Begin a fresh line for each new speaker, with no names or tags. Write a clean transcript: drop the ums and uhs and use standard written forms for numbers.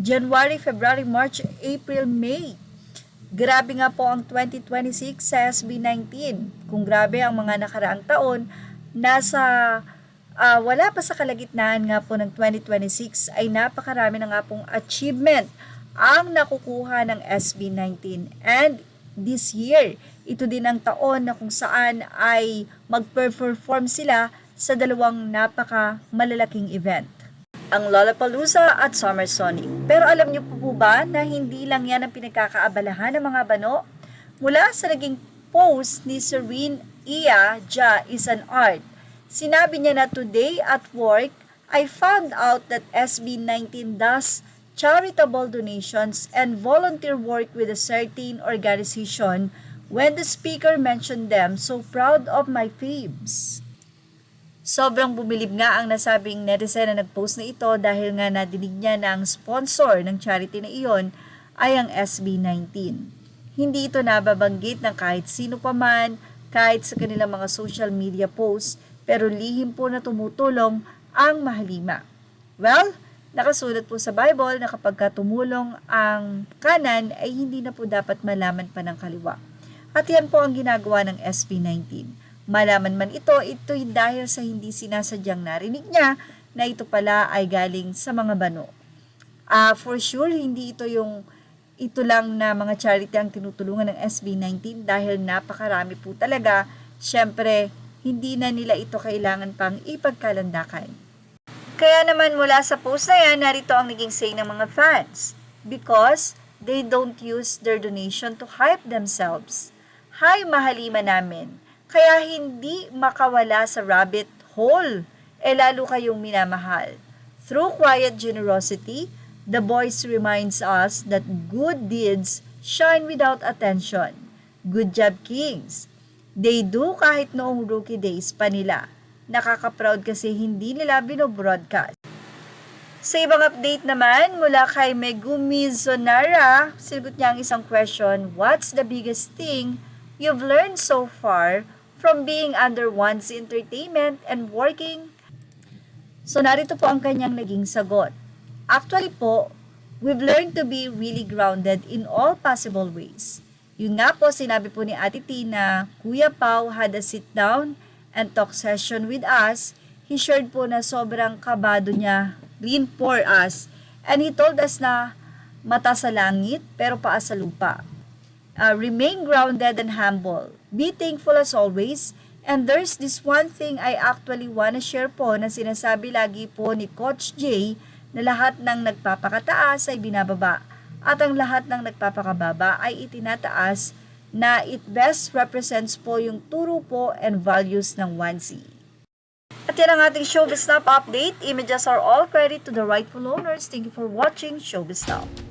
January, February, March, April, May. Grabe nga po ang 2026 sa SB19. Kung grabe ang mga nakaraang taon, wala pa sa kalagitnaan nga po ng 2026 ay napakarami na nga pong achievement ang nakukuha ng SB19. And this year, ito din ang taon na kung saan ay mag-perform sila sa dalawang malalaking event, ang Lollapalooza at Summer Sonic. Pero alam niyo po ba na hindi lang yan ang pinagkakaabalahan ng mga bano? Mula sa naging post ni Serene Iya Ja is an art, sinabi niya na today at work, I found out that SB19 does charitable donations and volunteer work with a certain organization. When the speaker mentioned them, so proud of my faves. Sobrang bumilib nga ang nasabing netizen na nag-post na ito dahil nga nadinig niya na ang sponsor ng charity na iyon ay ang SB19. Hindi ito nababanggit ng kahit sino pa man, kahit sa kanilang mga social media posts, pero lihim po na tumutulong ang mahalima. Well, nakasulat po sa Bible na kapag tumulong ang kanan ay hindi na po dapat malaman pa ng kaliwa. At yan po ang ginagawa ng SB19. Malaman man ito'y dahil sa hindi sinasadyang narinig niya na ito pala ay galing sa mga bano. For sure, hindi ito lang na mga charity ang tinutulungan ng SB19 dahil napakarami po talaga. Siyempre, hindi na nila ito kailangan pang ipagkalandakan. Kaya naman mula sa post na yan, narito ang naging say ng mga fans. Because they don't use their donation to hype themselves. Hi, mahalima namin. Kaya hindi makawala sa rabbit hole, lalo kayong minamahal. Through quiet generosity, the boys reminds us that good deeds shine without attention. Good job, Kings. They do kahit noong rookie days pa nila. Nakaka-proud kasi hindi nila binobroadcast. Sa ibang update naman, mula kay Megumi Zonara, sinagot niya ang isang question, what's the biggest thing you've learned so far from being under one's entertainment and working? So narito po ang kanyang naging sagot. Actually po, we've learned to be really grounded in all possible ways. Yun nga po, sinabi po ni Ate T na Kuya Pao had a sit down and talk session with us. He shared po na sobrang kabado niya rin for us. And he told us na mata sa langit pero paa sa lupa. Remain grounded and humble. Be thankful as always. And there's this one thing I actually wanna share po na sinasabi lagi po ni Coach J na lahat ng nagpapakataas ay binababa at ang lahat ng nagpapakababa ay itinataas na it best represents po yung turo po and values ng 1C. At yan ang ating Showbiz Snap update. Images are all credit to the rightful owners. Thank you for watching Showbiz Snap.